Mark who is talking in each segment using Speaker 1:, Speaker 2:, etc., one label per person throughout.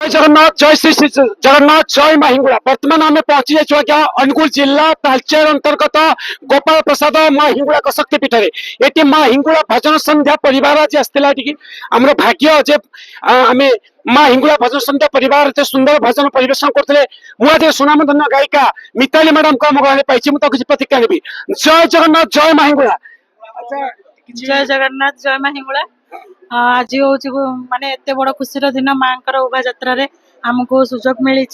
Speaker 1: जगन्नाथ जय श्री जगन्नाथ जय माहिंगुड़ा बर्तमान आम पहुंची जाइए आज्ञा अनुगुल जिला तालचेर अंतर्गत गोपाल प्रसाद माँ हिंगुड़ा शक्तिपीठ ये माँ हिंगुड़ा भजन संध्या परिवार आज आसला आम भाग्य जे आम माँ हिंगुड़ा भजन संध्या परिवार एत सुंदर भजन परिवेशन करते मुझे सुनामधन्य गायिका मिताली मैडम को आम घर पाई किसी प्रतिक्रिया देवी जय जगन्नाथ जय माँ हिंगुड़ा
Speaker 2: जय जगन्नाथ जय माँ हिंगुड़ा आज हूँ माने एत बड़ खुशी दिन माँ उभा यात्रा आमको सुजोग मिली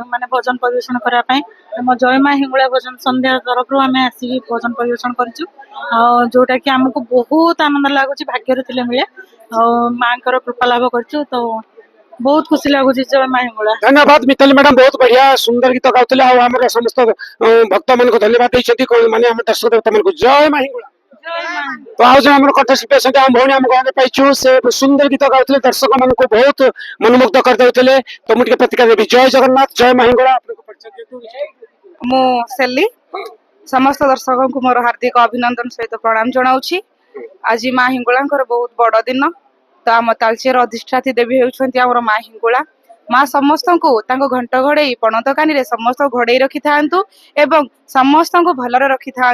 Speaker 2: माने भजन परिवेशन करने आम जय माँ हिंगुड़ा भजन संध्या तरफ आम आसिक भजन परिवेशन करूँ जोटा कि आमको बहुत आनंद लगुच भाग्य थे मिले माँ कृपा लाभ कर तो बहुत खुशी लगुच जय माँ हिंगुड़ा।
Speaker 1: धन्यवाद मिताली मैडम बहुत बढ़िया सुंदर गीत गाउले आम समस्त भक्त मान को धन्यवाद माने दर्शक देवता मान जय माँ हिंगुड़ा। तो आज आम कंठशिल्पी अच्छा आम भौणी आम गाँव पाइचु से सुंदर गीत गाउले दर्शक मान को बहुत मनमुग्ध करदे तो मुझे प्रतिक्रिया देवी जय जगन्नाथ जय माँ हिंगुड़ा।
Speaker 3: मुली समस्त दर्शक को मोर हार्दिक अभिनंदन सहित प्रणाम जनाऊँ। आज माँ हिंगुड़ा बहुत बड़ दिन तो आम तालचेर अधिष्ठात्री देवी होती माँ हिंगुड़ा माँ समस्त को घंट घोड़े पणत कानी समस्त घोड़े रखि था एवं समस्त को भलरे रखि था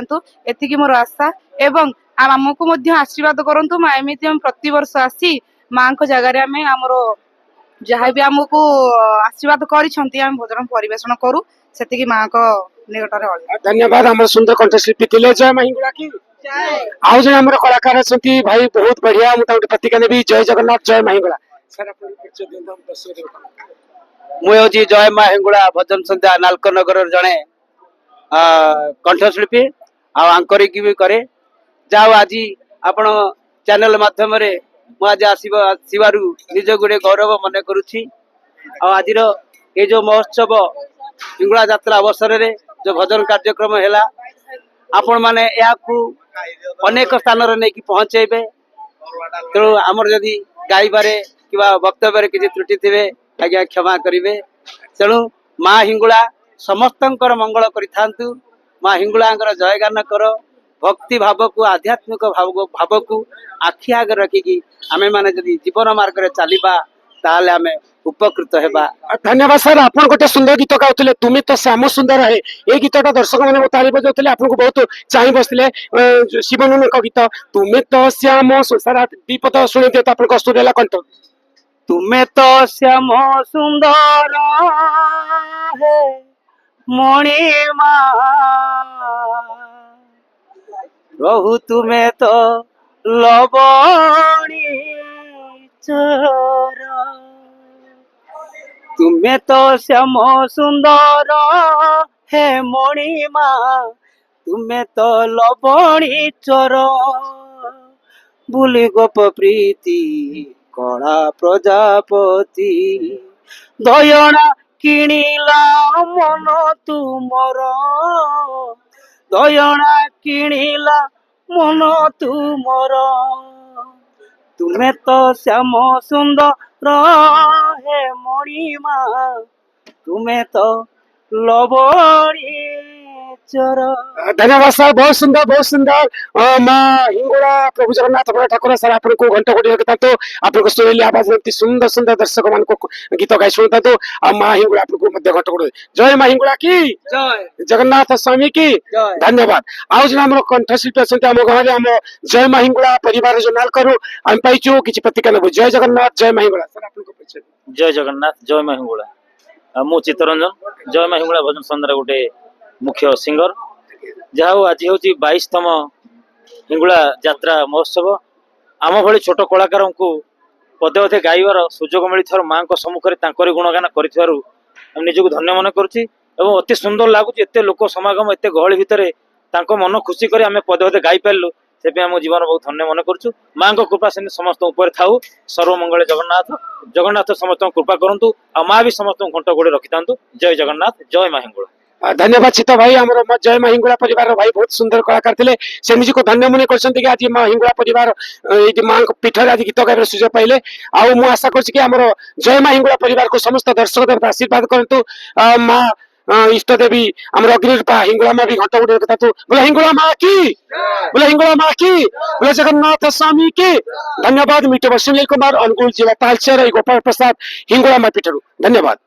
Speaker 3: एति मोर आशा एवं आमको आशीर्वाद करूँ माँ एमती प्रति वर्ष आसी माँ को जगार आम आमर जहाँ भी आमको आशीर्वाद कर भोजन परिवेशन करूँ से माँ को निकट
Speaker 1: धन्यवाद आम सुंदर कंठशिल्पी थे जय माँ हिंगुड़ा की आज जो आम कलाकार अच्छा भाई बहुत बढ़िया मुझे प्रतिक्रिया देवी जय जगन्नाथ जय माँ हिंगुड़ा।
Speaker 4: मुझे जय माँ हिंगुड़ा भजन संध्या नालकनगर जड़े कंठशिल्पी आंकरिक भी करे जाओ आज आपण चैनल माध्यम मुझे आसबार निज गुड़े गौरव मन करुच्ची आज ये जो महोत्सव हिंगुड़ा यात्रा अवसर में जो भजन कार्यक्रम है आपण मैंने अनेक स्थान नहीं पहुंचेबे तेणु आमर जदि गाइबारे कि वक्तव्य किसी त्रुटि थे आज्ञा क्षमा करेंगे तेणु माँ हिंगुड़ा समस्त मंगल करूँ माँ हिंगुड़ा जयगान कर भक्ति भाव को आध्यात्मिक भाव को आखि आगे रखिकी आमे माने जदि जीवन मार्ग में चलवा ताले आमे उपकृत हेबा।
Speaker 1: धन्यवाद सर आप गोटे सुंदर गीत गाउले तुम्हें तो श्याम सुंदर है ये गीतटा दर्शक मैंने ताली बजाते आपको बहुत चाह बसते शिवानंद गीत तुम्हें तो श्याम सारा दीपद शुणी दिए तो आप कस्तूरी है कंठ
Speaker 4: तुम्हें तो श्याम सुंदर है मणिमा रहु तुम्हें तो लवणी चरा तुम्हें तो श्याम सुंदर है मणिमा तुम्हें तो लवणी चर बुली गोप प्रीति कला प्रजापति दयना किणिला मन तुमर दयना किणिला मन तुमर तुम्हें तो श्याम सुंदर है मणिमा तुम्हें तो लवणी चर।
Speaker 1: धन्यवाद सर बहुत सुंदर माँ हिंगुड़ा प्रभु जगन्नाथ ठाकुर सर आपको घंटा कोटी रखता तो आपको सुनील आवाज सुंदर सुंदर दर्शक मान को गीत गाई शुणता तो माँ हिंगुड़ा आपको घंटा कोटी जय माँ हिंगुड़ा की
Speaker 4: जय
Speaker 1: जगन्नाथ स्वामी की धन्यवाद। आज आम कंठशिल्पी अच्छा आम घर आम जय माँ हिंगुड़ा परिवार जो नाल करूँ आम पाइचु किसी प्रतिक्रिया नेबू जय जगन्नाथ जय माँ हिंगुड़ा सर आपको
Speaker 5: जय जगन्नाथ जय माँ हिंगुड़ा मु चित्तरंजन जय माँ हिंगुड़ा भजन संध्या गोटे मुख्य सिंगर जहाँ आज हूँ 22तम हिंगुड़ा यात्रा महोत्सव आम भली छोट कलाकार को पदे पदे गाइबार सुजोग मिली माँ सम्मुखें गुणगान कर निजक धन्य मन करुच्ची अति सुंदर लगुच एत लोक समागम एत गहली भितर मन खुशी कर आम पदे पदे गाई पारू से आम जीवन बहुत धन्य मन करुँ माँ कृपा से समस्त ऊपर था सर्वमंगल जगन्नाथ जगन्नाथ समस्त कृपा करूँ आ माँ भी समस्त घंट गोड़े रखि था जय जगन्नाथ जय माँ हिंगुड़ा।
Speaker 1: धन्यवाद चित्त भाई आम जय माँ हिंगुड़ा परिवार भाई बहुत सुंदर कलाकार थे से निजी धन्य मन कर आज माँ हिंगुड़ा परिवार ये माँ पीठ आज गीत गाइबार सुजोग पाइले आशा कर जय माँ हिंगुड़ा परिवार को समस्त दर्शक देवता आशीर्वाद करतु माँ इष्ट देवी आम अग्निरूपा हिंगुला माँ भी घंट गुड़े कथा तू बोले हिंगुला माँ की, बोले हिंगुला माँ की, बोले जगन्नाथ स्वामी की। धन्यवाद। मीटे सुनील कुमार, अनुगुल जिला तालचेर, गोपाल प्रसाद हिंगुला माँ पीठरू। धन्यवाद।